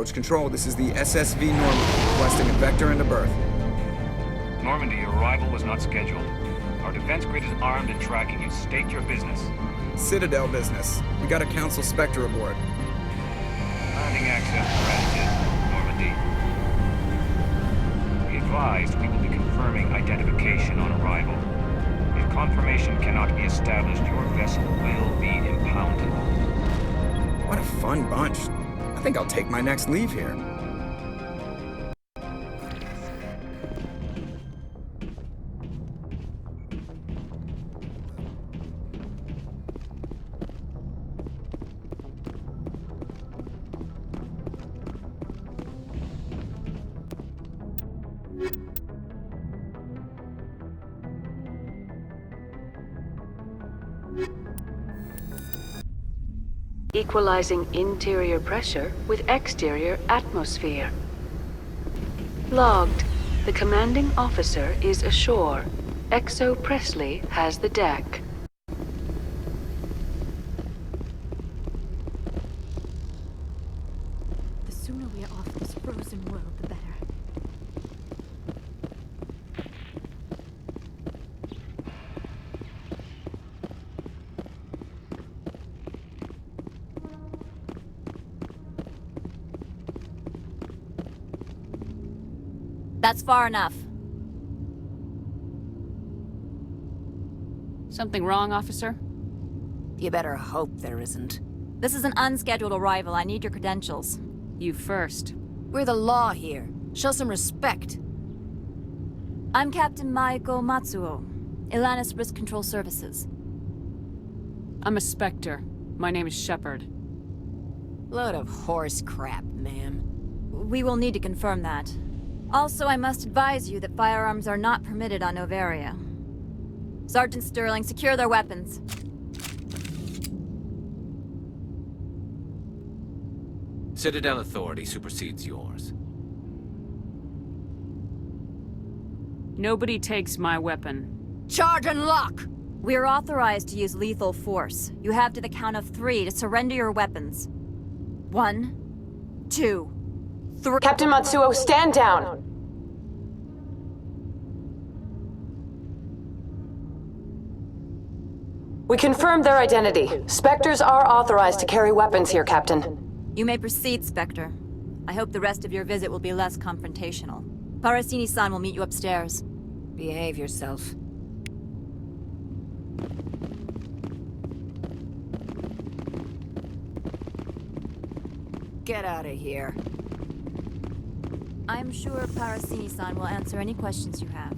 Approach control, this is the SSV Normandy, requesting a vector into berth. Normandy, your arrival was not scheduled. Our defense grid is armed and tracking you. State your business. Citadel business. We got a Council Spectre aboard. Landing access granted, Normandy. Be advised, we will be confirming identification on arrival. If confirmation cannot be established, your vessel will be impounded. What a fun bunch. I think I'll take my next leave here. Equalizing interior pressure with exterior atmosphere. Logged. The commanding officer is ashore. Exo Presley has the deck. The sooner we are off this frozen world, the better. That's far enough. Something wrong, officer? You better hope there isn't. This is an unscheduled arrival. I need your credentials. You first. We're the law here. Show some respect. I'm Captain Maiko Matsuo, Ilanis Risk Control Services. I'm a Spectre. My name is Shepard. Load of horse crap, ma'am. We will need to confirm that. Also, I must advise you that firearms are not permitted on Noveria. Sergeant Sterling, secure their weapons. Citadel authority supersedes yours. Nobody takes my weapon. Charge and lock! We are authorized to use lethal force. You have to the count of 3 to surrender your weapons. 1, 2, 3. Captain Matsuo, stand down! We confirmed their identity. Spectres are authorized to carry weapons here, Captain. You may proceed, Spectre. I hope the rest of your visit will be less confrontational. Parasini-san will meet you upstairs. Behave yourself. Get out of here. I'm sure Parasini-san will answer any questions you have.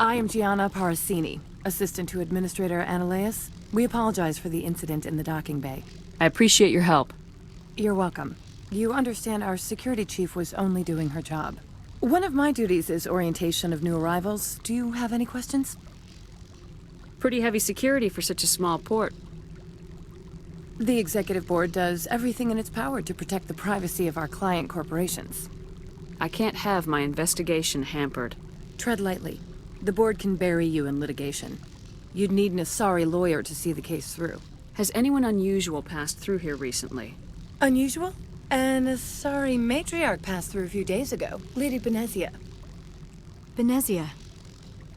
I am Gianna Parasini, assistant to Administrator Analeas. We apologize for the incident in the docking bay. I appreciate your help. You're welcome. You understand our security chief was only doing her job. One of my duties is orientation of new arrivals. Do you have any questions? Pretty heavy security for such a small port. The executive board does everything in its power to protect the privacy of our client corporations. I can't have my investigation hampered. Tread lightly. The board can bury you in litigation. You'd need an Asari lawyer to see the case through. Has anyone unusual passed through here recently? Unusual? An Asari matriarch passed through a few days ago. Lady Benezia. Benezia.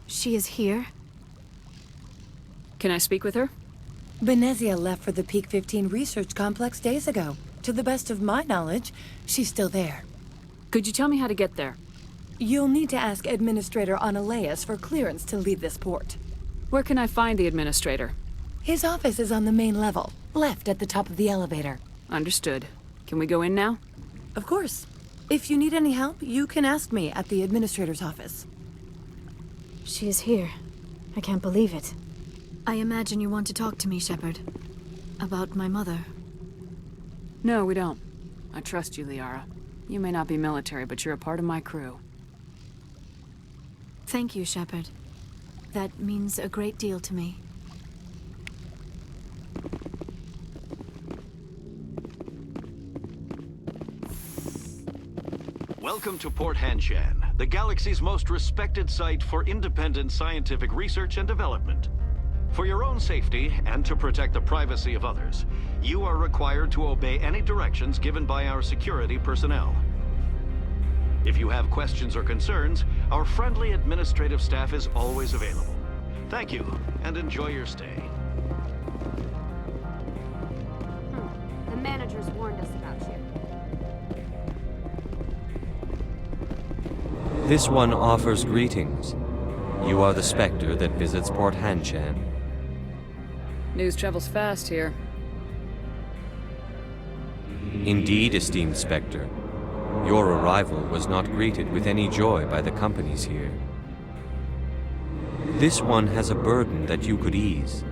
She is here? Can I speak with her? Benezia left for the Peak 15 research complex days ago. To the best of my knowledge, she's still there. Could you tell me how to get there? You'll need to ask Administrator Analeas for clearance to leave this port. Where can I find the administrator? His office is on the main level, left at the top of the elevator. Understood. Can we go in now? Of course. If you need any help, you can ask me at the administrator's office. She is here. I can't believe it. I imagine you want to talk to me, Shepard. About my mother. No, we don't. I trust you, Liara. You may not be military, but you're a part of my crew. Thank you, Shepard. That means a great deal to me. Welcome to Port Hanshan. the galaxy's most respected site for independent scientific research and development. For your own safety and to protect the privacy of others, you are required to obey any directions given by our security personnel. If you have questions or concerns, our friendly administrative staff is always available. Thank you, and enjoy your stay. The managers warned us about you. This one offers greetings. You are the Spectre that visits Port Hanshan. News travels fast here. Indeed, esteemed Spectre. Your arrival was not greeted with any joy by the companies here. This one has a burden that you could ease.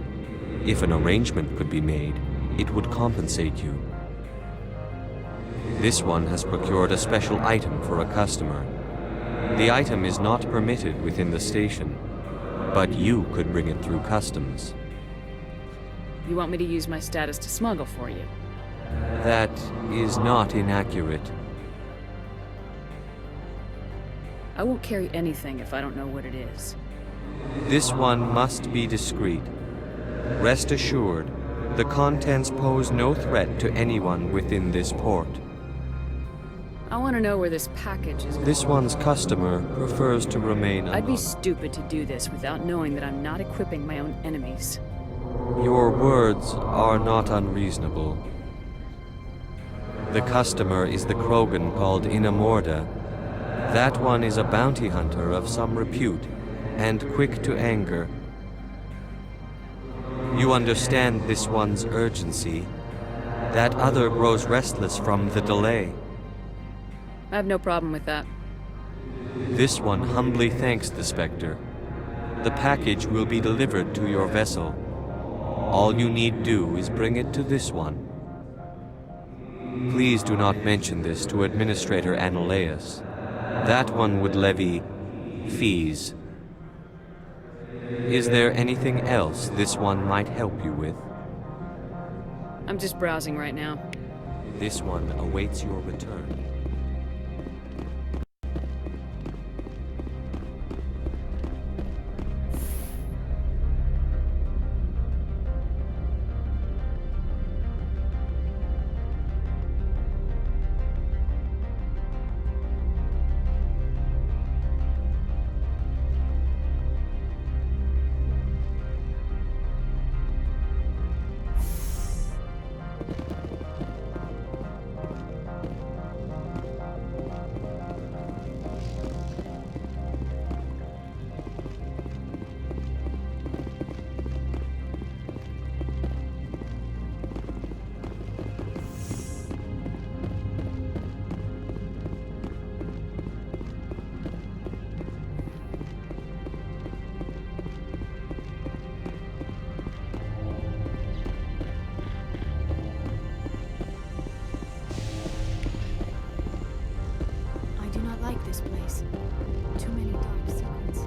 If an arrangement could be made, it would compensate you. This one has procured a special item for a customer. The item is not permitted within the station, but you could bring it through customs. You want me to use my status to smuggle for you? That is not inaccurate. I won't carry anything if I don't know what it is. This one must be discreet. Rest assured, the contents pose no threat to anyone within this port. I want to know where this package is. This one's customer prefers to remain I'd be anonymous. stupid to do this without knowing that I'm not equipping my own enemies. Your words are not unreasonable. The customer is the Krogan called Inamorda. That one is a bounty hunter of some repute, and quick to anger. You understand this one's urgency. That other grows restless from the delay. I have no problem with that. This one humbly thanks the Spectre. The package will be delivered to your vessel. All you need do is bring it to this one. Please do not mention this to Administrator Annulaeus. That one would levy fees. Is there anything else this one might help you with? I'm just browsing right now. This one awaits your return. I do not like this place. Too many dark secrets.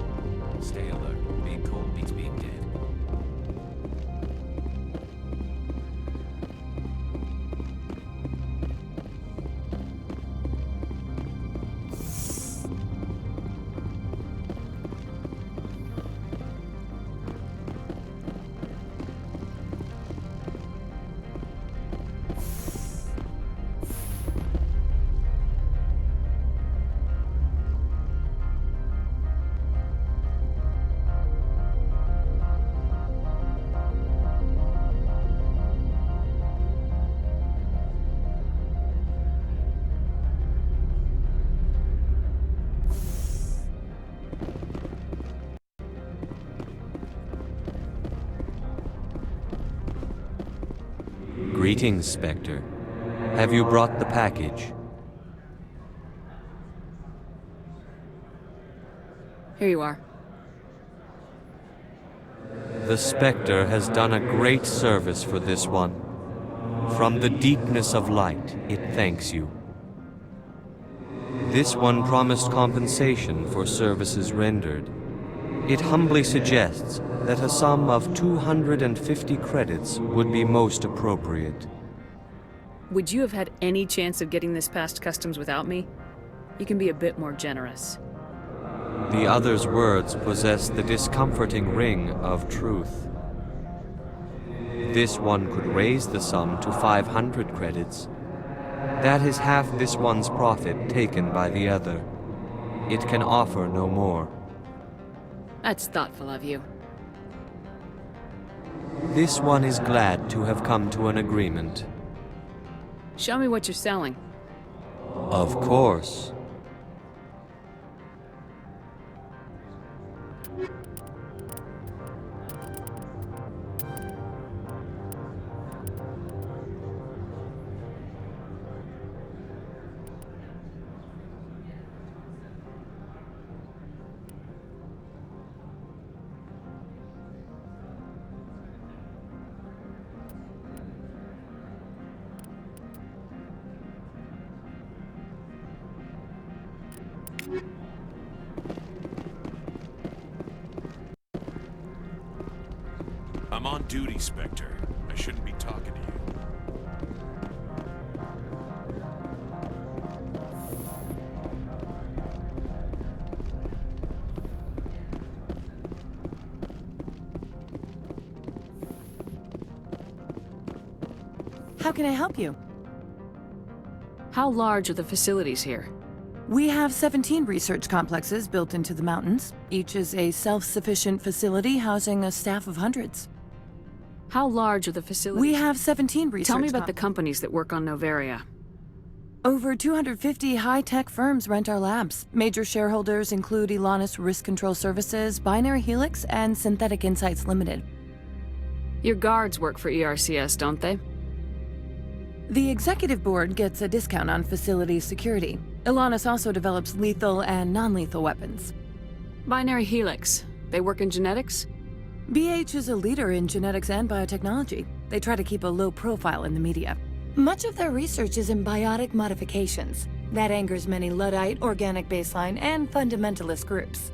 Stay alert. Being cold beats being dead. Greetings, Spectre. Have you brought the package? Here you are. The Spectre has done a great service for this one. From the deepness of light, it thanks you. This one promised compensation for services rendered. It humbly suggests that a sum of 250 credits would be most appropriate. Would you have had any chance of getting this past customs without me? You can be a bit more generous. The other's words possess the discomforting ring of truth. This one could raise the sum to 500 credits. That is half this one's profit taken by the other. It can offer no more. That's thoughtful of you. This one is glad to have come to an agreement. Show me what you're selling. Of course. I'm on duty, Spectre. I shouldn't be talking to you. How can I help you? How large are the facilities here? We have 17 research complexes built into the mountains. Each is a self-sufficient facility housing a staff of hundreds. How large are the facilities? We have 17 research Tell me about the companies that work on Noveria. Over 250 high-tech firms rent our labs. Major shareholders include Elanus Risk Control Services, Binary Helix, and Synthetic Insights Limited. Your guards work for ERCS, don't they? The executive board gets a discount on facility security. Elanus also develops lethal and non-lethal weapons. Binary Helix. They work in genetics? BH is a leader in genetics and biotechnology. They try to keep a low profile in the media. Much of their research is in biotic modifications. That angers many Luddite, organic baseline, and fundamentalist groups.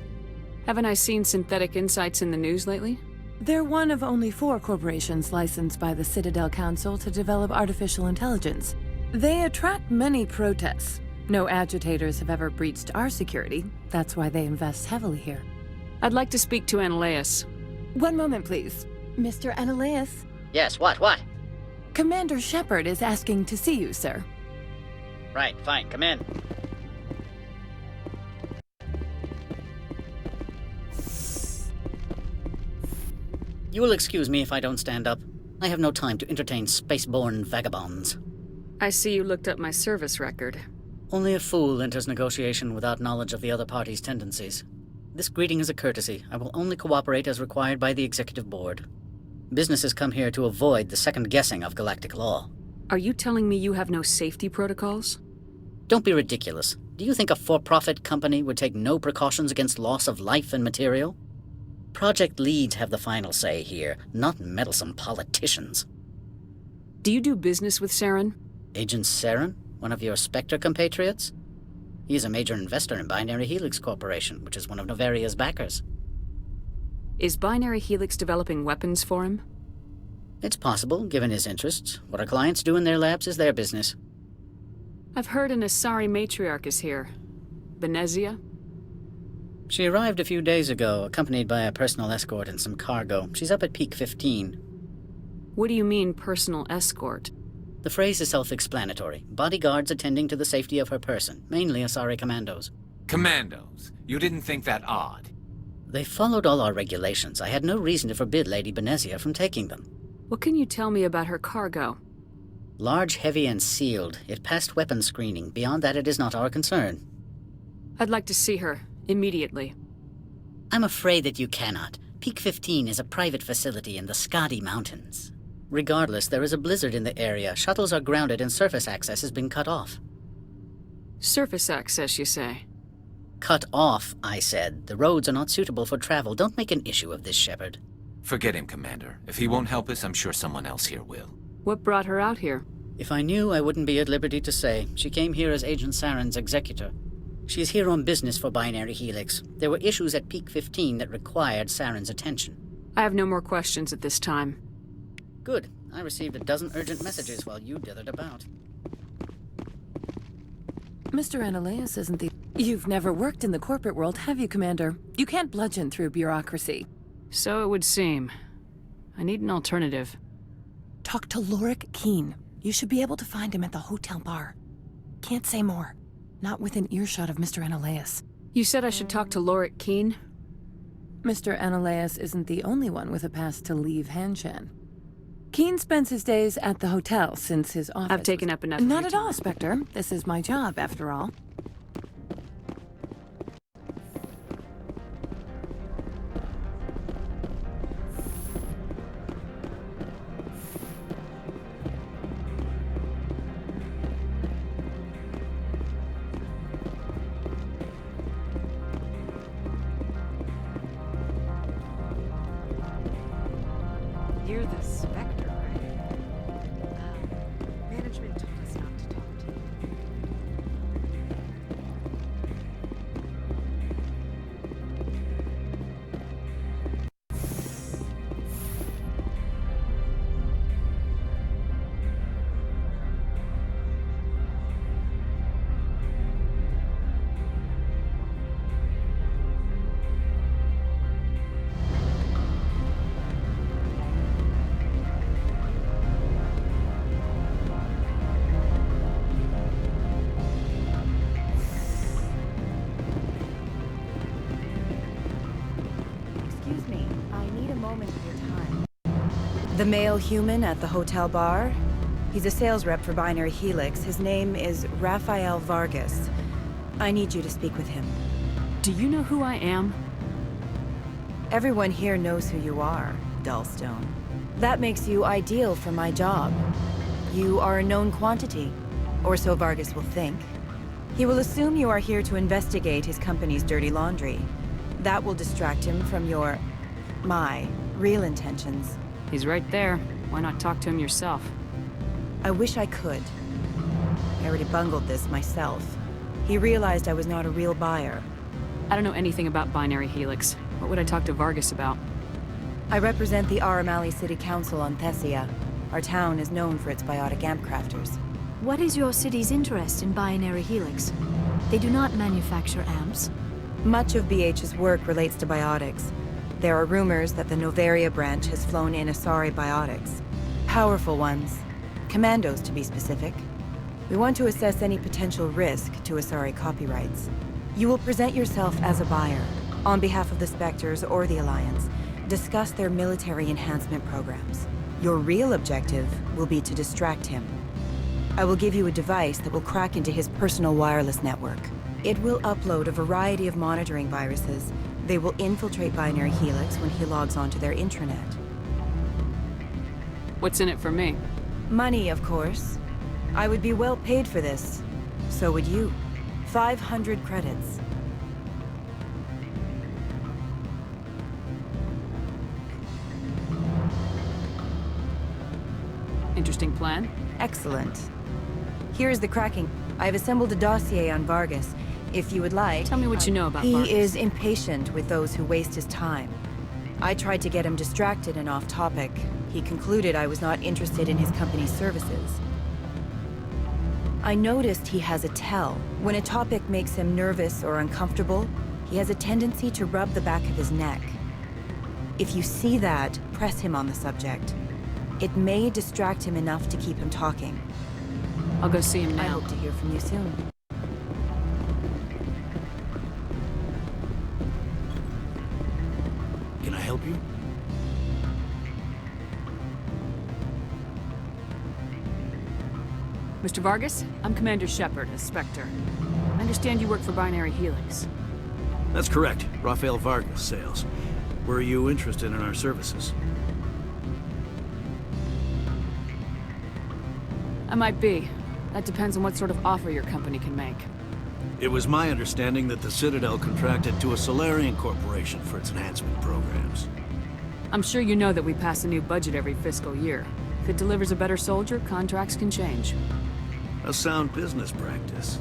Haven't I seen Synthetic Insights in the news lately? They're one of only 4 corporations licensed by the Citadel Council to develop artificial intelligence. They attract many protests. No agitators have ever breached our security. That's why they invest heavily here. I'd like to speak to Analeas. One moment, please. Mr. Analeas? Yes, what? Commander Shepard is asking to see you, sir. Right, fine, come in. You will excuse me if I don't stand up. I have no time to entertain spaceborne vagabonds. I see you looked up my service record. Only a fool enters negotiation without knowledge of the other party's tendencies. This greeting is a courtesy. I will only cooperate as required by the executive board. Businesses come here to avoid the second guessing of galactic law. Are you telling me you have no safety protocols? Don't be ridiculous. Do you think a for-profit company would take no precautions against loss of life and material? Project leads have the final say here, not meddlesome politicians. Do you do business with Saren? Agent Saren? One of your Spectre compatriots? He is a major investor in Binary Helix Corporation, which is one of Noveria's backers. Is Binary Helix developing weapons for him? It's possible, given his interests. What our clients do in their labs is their business. I've heard an Asari matriarch is here. Venezia? She arrived a few days ago, accompanied by a personal escort and some cargo. She's up at Peak 15. What do you mean, personal escort? The phrase is self-explanatory. Bodyguards attending to the safety of her person, mainly Asari commandos. Commandos? You didn't think that odd? They followed all our regulations. I had no reason to forbid Lady Benezia from taking them. What can you tell me about her cargo? Large, heavy, and sealed. It passed weapons screening. Beyond that, it is not our concern. I'd like to see her, immediately. I'm afraid that you cannot. Peak 15 is a private facility in the Skadi Mountains. Regardless, there is a blizzard in the area. Shuttles are grounded and surface access has been cut off. Surface access, you say? Cut off, I said. The roads are not suitable for travel. Don't make an issue of this, Shepard. Forget him, Commander. If he won't help us, I'm sure someone else here will. What brought her out here? If I knew, I wouldn't be at liberty to say. She came here as Agent Saren's executor. She's here on business for Binary Helix. There were issues at Peak 15 that required Saren's attention. I have no more questions at this time. Good. I received a dozen urgent messages while you dithered about. Mr. Analeas isn't the... You've never worked in the corporate world, have you, Commander? You can't bludgeon through bureaucracy. So it would seem. I need an alternative. Talk to Lorik Keene. You should be able to find him at the hotel bar. Can't say more. Not within earshot of Mr. Analaeus. You said I should talk to Lorik Keene? Mr. Analaeus isn't the only one with a pass to leave Hanshan. Keene spends his days at the hotel since his office. I've taken up enough. Not at all, Spectre. This is my job, after all. You're the Spectre, right? Management told us not to talk to you. Excuse me, I need a moment of your time. The male human at the hotel bar? He's a sales rep for Binary Helix. His name is Rafael Vargas. I need you to speak with him. Do you know who I am? Everyone here knows who you are, Dullstone. That makes you ideal for my job. You are a known quantity, or so Vargas will think. He will assume you are here to investigate his company's dirty laundry. That will distract him from my real intentions. He's right there. Why not talk to him yourself? I wish I could. I already bungled this myself. He realized I was not a real buyer. I don't know anything about Binary Helix. What would I talk to Vargas about? I represent the Aramali City Council on Thessia. Our town is known for its biotic amp crafters. What is your city's interest in Binary Helix? They do not manufacture amps. Much of BH's work relates to biotics. There are rumors that the Noveria branch has flown in Asari biotics. Powerful ones. Commandos, to be specific. We want to assess any potential risk to Asari copyrights. You will present yourself as a buyer, on behalf of the Spectres or the Alliance. Discuss their military enhancement programs. Your real objective will be to distract him. I will give you a device that will crack into his personal wireless network. It will upload a variety of monitoring viruses. They will infiltrate Binary Helix when he logs onto their intranet. What's in it for me? Money, of course. I would be well paid for this. So would you. 500 credits. Interesting plan. Excellent. Here is the cracking. I've assembled a dossier on Vargas. If you would like... Tell me what you know about Vargas. He is impatient with those who waste his time. I tried to get him distracted and off topic. He concluded I was not interested in his company's services. I noticed he has a tell. When a topic makes him nervous or uncomfortable, he has a tendency to rub the back of his neck. If you see that, press him on the subject. It may distract him enough to keep him talking. I'll go see him now. I hope to hear from you soon. Can I help you? Mr. Vargas, I'm Commander Shepard, a Spectre. I understand you work for Binary Helix. That's correct. Rafael Vargas, sales. Were you interested in our services? I might be. That depends on what sort of offer your company can make. It was my understanding that the Citadel contracted to a Solarian corporation for its enhancement programs. I'm sure you know that we pass a new budget every fiscal year. If it delivers a better soldier, contracts can change. A sound business practice.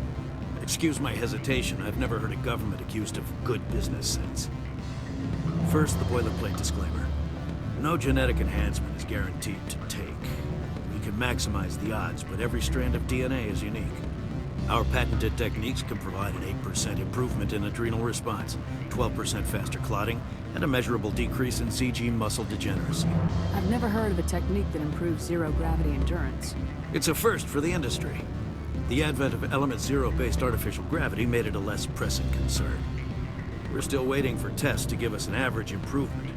Excuse my hesitation, I've never heard a government accused of good business sense. First, the boilerplate disclaimer. No genetic enhancement is guaranteed to take. We can maximize the odds, but every strand of DNA is unique. Our patented techniques can provide an 8% improvement in adrenal response, 12% faster clotting, and a measurable decrease in CG muscle degeneracy. I've never heard of a technique that improves zero-gravity endurance. It's a first for the industry. The advent of element zero-based artificial gravity made it a less pressing concern. We're still waiting for tests to give us an average improvement.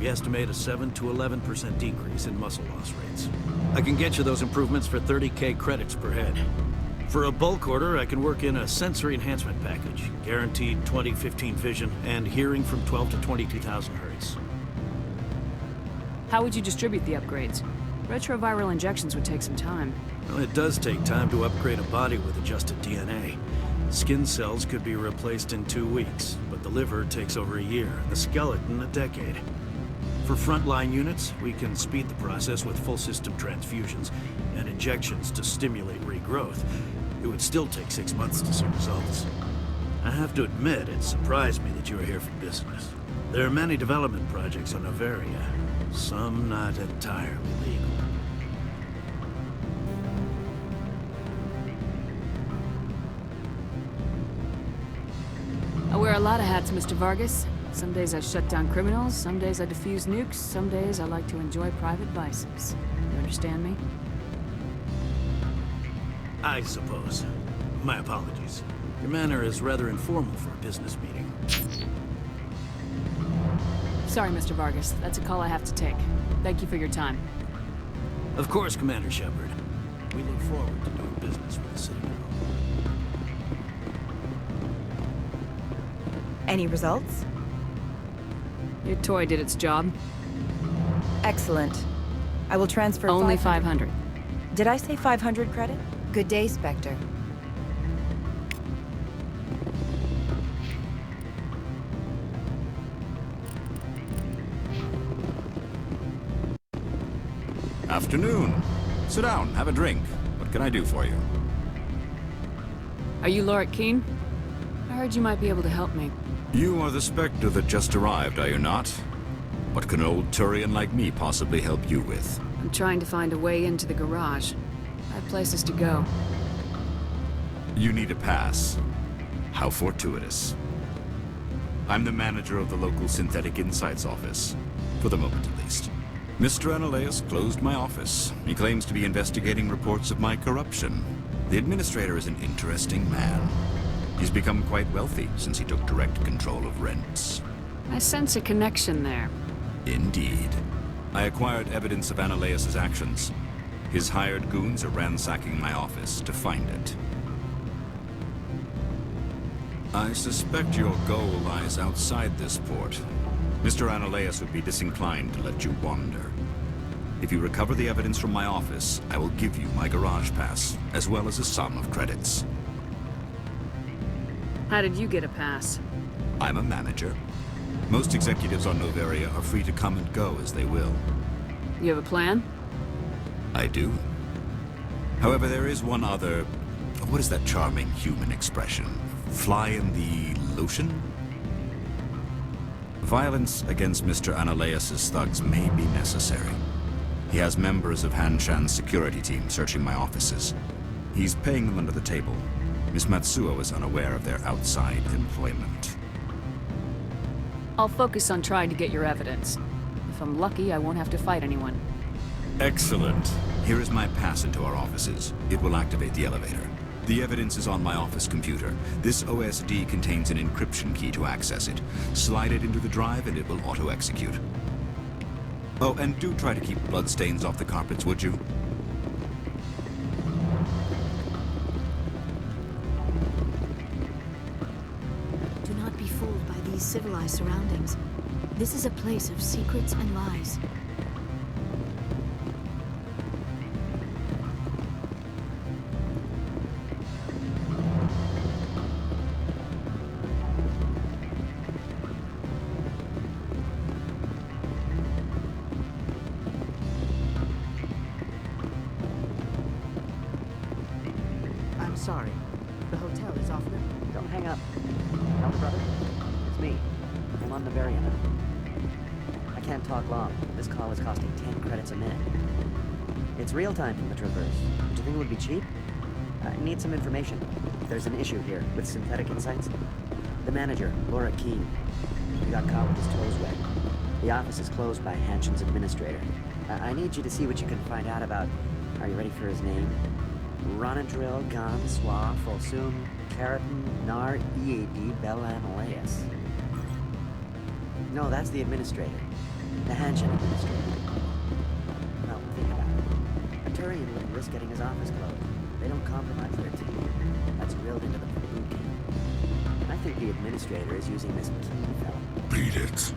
We estimate a 7 to 11% decrease in muscle loss rates. I can get you those improvements for 30K credits per head. For a bulk order, I can work in a sensory enhancement package, guaranteed 20/15 vision, and hearing from 12 to 22,000 hertz. How would you distribute the upgrades? Retroviral injections would take some time. Well, it does take time to upgrade a body with adjusted DNA. Skin cells could be replaced in 2 weeks, but the liver takes over a year, and the skeleton a decade. For frontline units, we can speed the process with full system transfusions and injections to stimulate regrowth. It would still take 6 months to see results. I have to admit, it surprised me that you were here for business. There are many development projects on Noveria, some not entirely legal. I wear a lot of hats, Mr. Vargas. Some days I shut down criminals, some days I defuse nukes, some days I like to enjoy private vices. You understand me? I suppose. My apologies. Your manner is rather informal for a business meeting. Sorry, Mr. Vargas. That's a call I have to take. Thank you for your time. Of course, Commander Shepard. We look forward to doing business with the Citadel. Any results? Your toy did its job. Excellent. I will transfer Only 500. Did I say 500 credit? Good day, Spectre. Afternoon. Sit down, have a drink. What can I do for you? Are you Lorik Keen? I heard you might be able to help me. You are the Spectre that just arrived, are you not? What can an old Turian like me possibly help you with? I'm trying to find a way into the garage. I have places to go. You need a pass. How fortuitous. I'm the manager of the local Synthetic Insights office. For the moment, at least. Mr. Analeus closed my office. He claims to be investigating reports of my corruption. The administrator is an interesting man. He's become quite wealthy since he took direct control of rents. I sense a connection there. Indeed. I acquired evidence of Analeus' actions. His hired goons are ransacking my office to find it. I suspect your goal lies outside this port. Mr. Analeus would be disinclined to let you wander. If you recover the evidence from my office, I will give you my garage pass, as well as a sum of credits. How did you get a pass? I'm a manager. Most executives on Noveria are free to come and go as they will. You have a plan? I do. However, there is one other... What is that charming human expression? Fly in the lotion? Violence against Mr. Analeus' thugs may be necessary. He has members of Hanshan's security team searching my offices. He's paying them under the table. Miss Matsuo is unaware of their outside employment. I'll focus on trying to get your evidence. If I'm lucky, I won't have to fight anyone. Excellent. Here is my pass into our offices. It will activate the elevator. The evidence is on my office computer. This OSD contains an encryption key to access it. Slide it into the drive and it will auto-execute. Oh, and do try to keep bloodstains off the carpets, would you? Do not be fooled by these civilized surroundings. This is a place of secrets and lies. I'm sorry. The hotel is off limits. Don't hang up. Elder brother? It's me. I'm on Noveria now. I can't talk long. This call is costing 10 credits a minute. It's real time from the Traverse. Did you think it would be cheap? I need some information. There's an issue here with Synthetic Insights. The manager, Laura Keene, he got caught with his toes wet. The office is closed by Hanshan's administrator. I need you to see what you can find out about... Are you ready for his name? Ronadril Gan Swa Folsum Keratin Nar Ead Belanaleas. No, that's the administrator. The Hanshan administrator. Well, think about it. A Turian wouldn't risk getting his office closed. They don't compromise their team. That's drilled into the boot camp. I think the administrator is using this Keene fellow. Beat it.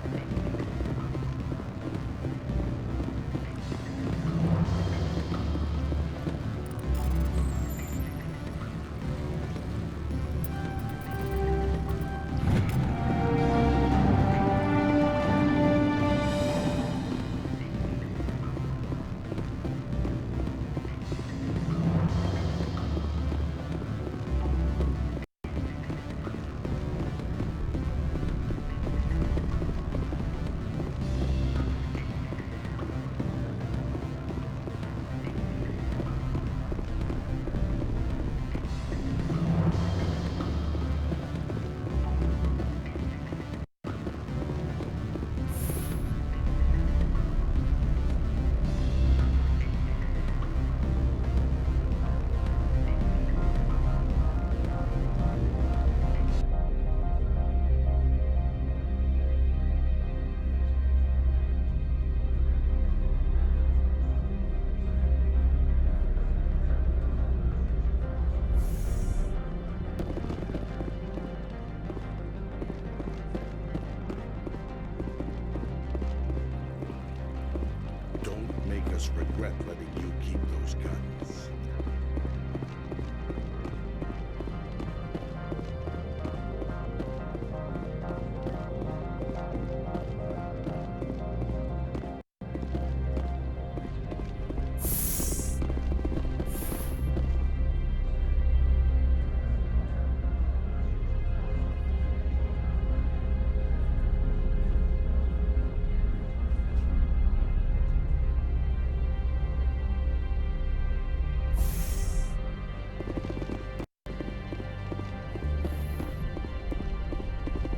Regret letting you keep those guns.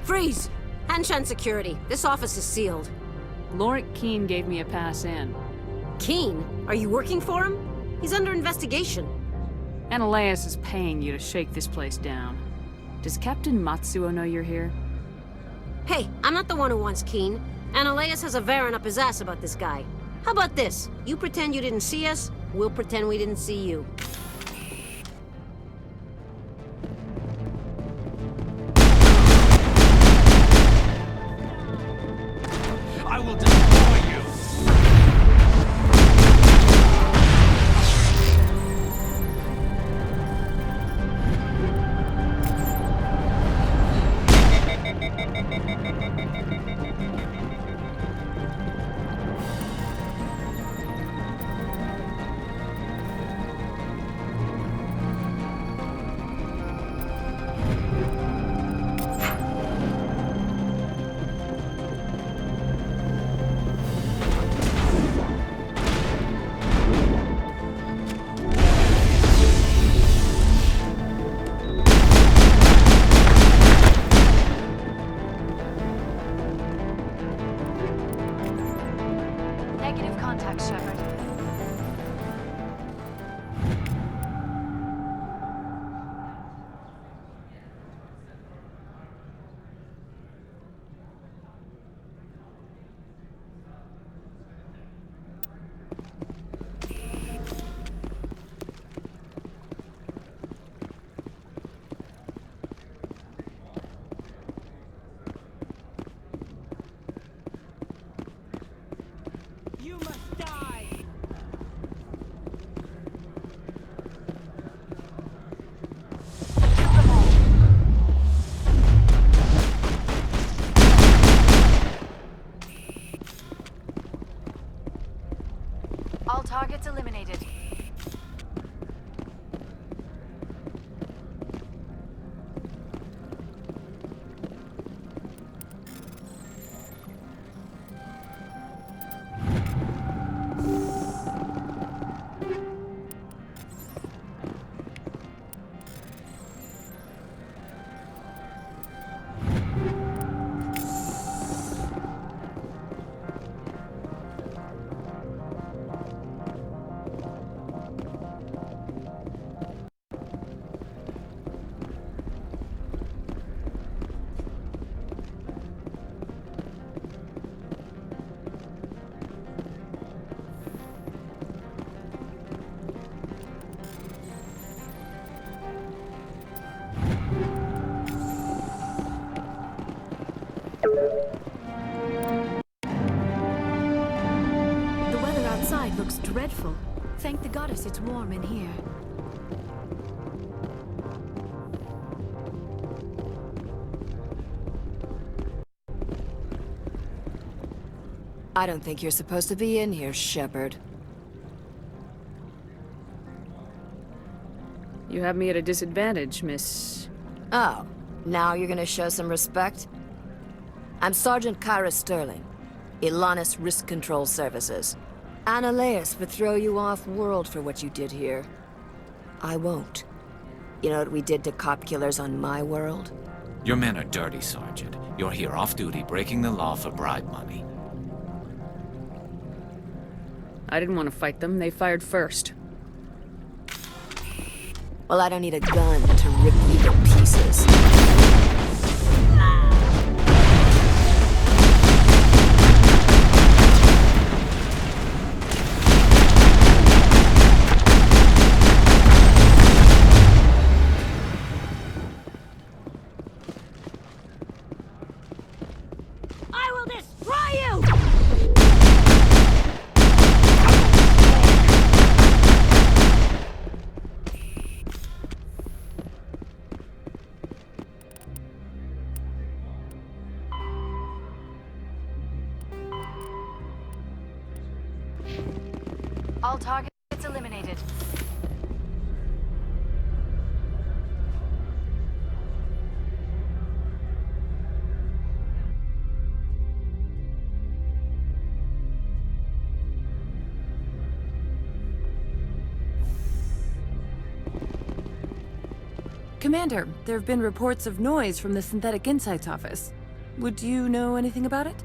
Freeze! Hanshan security. This office is sealed. Lorik Keene gave me a pass in. Keene? Are you working for him? He's under investigation. Ananias is paying you to shake this place down. Does Captain Matsuo know you're here? Hey, I'm not the one who wants Keene. Ananias has a Varen up his ass about this guy. How about this? You pretend you didn't see us, we'll pretend we didn't see you. I will destroy you! Negative contact, Shepard. You must die! All targets eliminated. looks dreadful. Thank the goddess it's warm in here. I don't think you're supposed to be in here, Shepard. You have me at a disadvantage, Miss... Oh, now you're gonna show some respect? I'm Sergeant Kyra Sterling, Ilanis Risk Control Services. Annaleus would throw you off-world for what you did here. I won't. You know what we did to cop killers on my world? Your men are dirty, Sergeant. You're here off-duty, breaking the law for bribe money. I didn't want to fight them. They fired first. Well, I don't need a gun to rip you to pieces. I will destroy you! All targets eliminated. Commander, there have been reports of noise from the Synthetic Insights office. Would you know anything about it?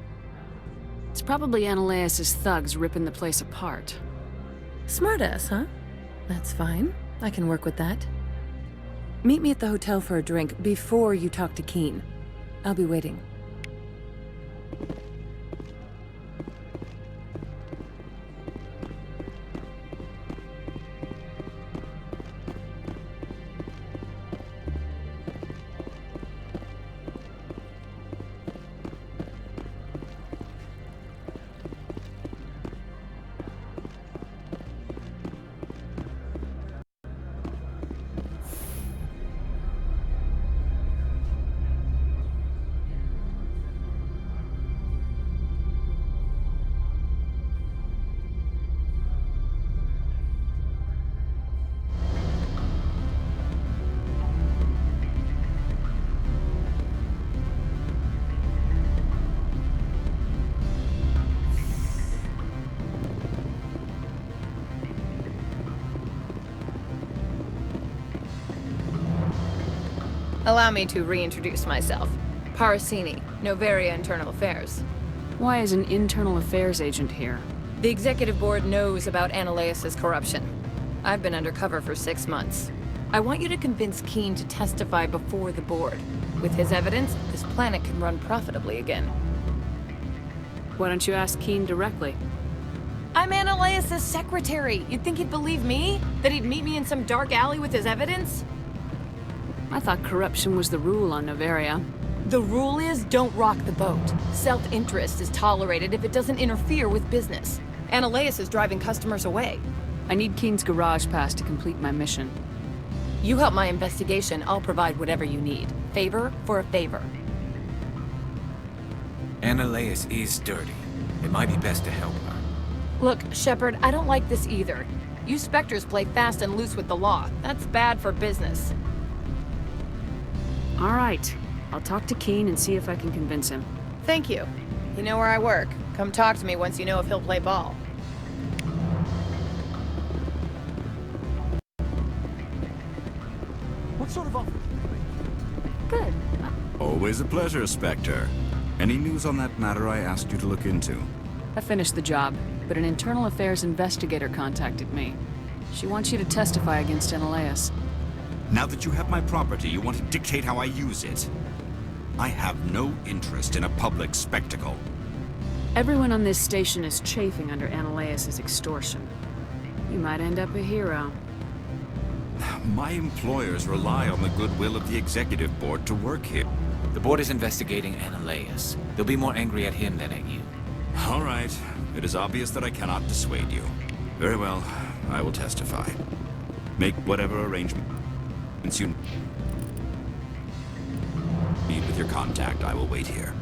It's probably Annaleus' thugs ripping the place apart. Smartass, huh? That's fine. I can work with that. Meet me at the hotel for a drink before you talk to Keen. I'll be waiting. Allow me to reintroduce myself. Parasini, Noveria Internal Affairs. Why is an internal affairs agent here? The executive board knows about Annaleus' corruption. I've been undercover for 6 months. I want you to convince Keen to testify before the board. With his evidence, this planet can run profitably again. Why don't you ask Keen directly? I'm Annaleus' secretary. You'd think he'd believe me? That he'd meet me in some dark alley with his evidence? I thought corruption was the rule on Noveria. The rule is, don't rock the boat. Self-interest is tolerated if it doesn't interfere with business. Annaleus is driving customers away. I need Keen's garage pass to complete my mission. You help my investigation, I'll provide whatever you need. Favor for a favor. Annaleus is dirty. It might be best to help her. Look, Shepard, I don't like this either. You Spectres play fast and loose with the law. That's bad for business. All right. I'll talk to Keen and see if I can convince him. Thank you. You know where I work. Come talk to me once you know if he'll play ball. What sort of offer? Good. Always a pleasure, Spectre. Any news on that matter I asked you to look into? I finished the job, but an internal affairs investigator contacted me. She wants you to testify against Annaleus. Now that you have my property, you want to dictate how I use it. I have no interest in a public spectacle. Everyone on this station is chafing under Annaleus' extortion. You might end up a hero. My employers rely on the goodwill of the executive board to work here. The board is investigating Annaleus. They'll be more angry at him than at you. All right. It is obvious that I cannot dissuade you. Very well. I will testify. Make whatever arrangements you need with your contact. I will wait here.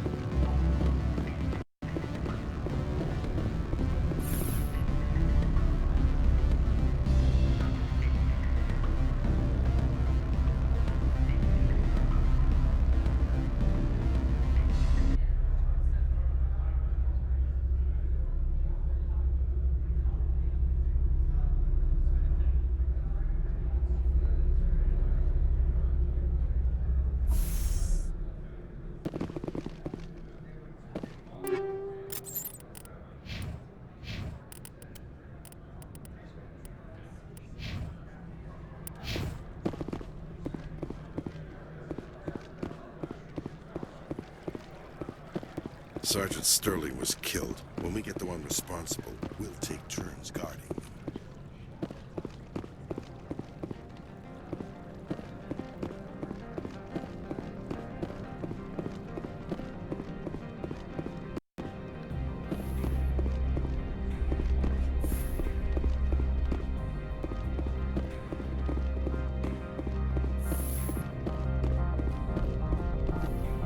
Sergeant Sterling was killed. When we get the one responsible, we'll take turns guarding them.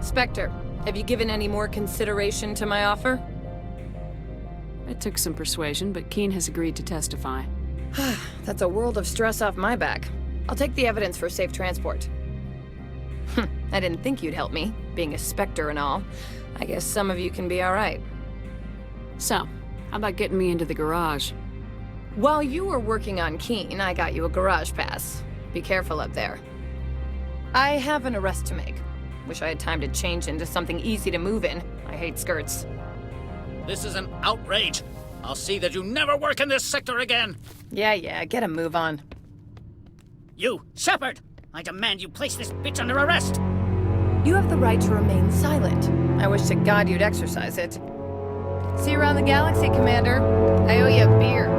Spectre, have you given any more consideration to my offer? It took some persuasion, but Keen has agreed to testify. That's a world of stress off my back. I'll take the evidence for safe transport. I didn't think you'd help me, being a Spectre and all. I guess some of you can be alright. So, how about getting me into the garage? While you were working on Keen, I got you a garage pass. Be careful up there. I have an arrest to make. Wish I had time to change into something easy to move in. I hate skirts. This is an outrage. I'll see that you never work in this sector again. Yeah, get a move on. You, Shepard! I demand you place this bitch under arrest! You have the right to remain silent. I wish to God you'd exercise it. See you around the galaxy, Commander. I owe you a beer.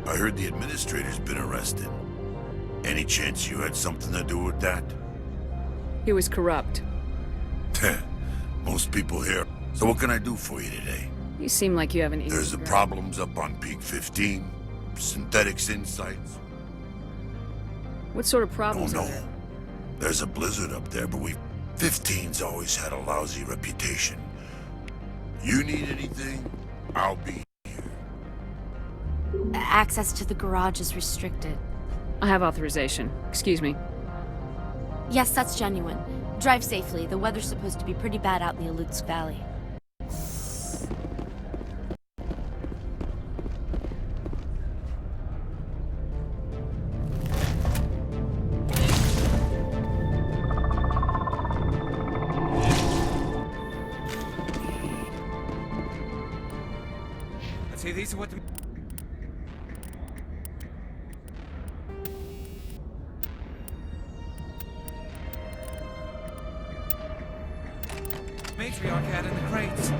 I heard the administrator's been arrested. Any chance you had something to do with that? He was corrupt. Most people here. So what can I do for you today? You seem like you have an easy There's the grip. problems up on Peak 15. Synthetics insights. What sort of problems Oh, are no. there? There's a blizzard up there, but 15's always had a lousy reputation. You need anything, I'll be. Access to the garage is restricted. I have authorization. Excuse me. Yes, that's genuine. Drive safely. The weather's supposed to be pretty bad out in the Alutsk Valley. See, these are what the... matriarch had in the crates.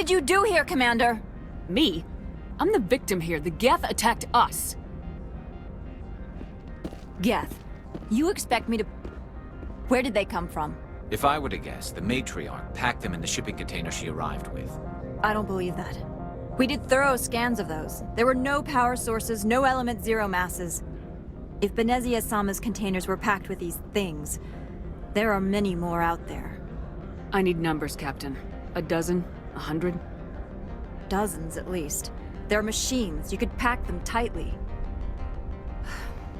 did you do here, Commander? Me? I'm the victim here. The Geth attacked us. Geth, you expect me to... Where did they come from? If I were to guess, the matriarch packed them in the shipping container she arrived with. I don't believe that. We did thorough scans of those. There were no power sources, no element zero masses. If Benezia-sama's containers were packed with these things, there are many more out there. I need numbers, Captain. A dozen? 100? Dozens, at least. They're machines. You could pack them tightly.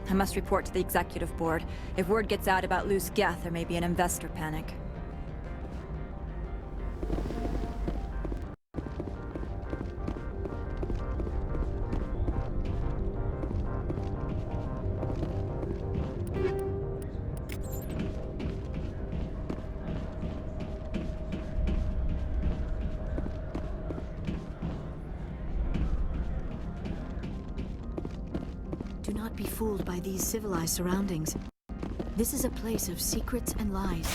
I must report to the executive board. If word gets out about loose Geth, there may be an investor panic. Do not be fooled by these civilized surroundings. This is a place of secrets and lies.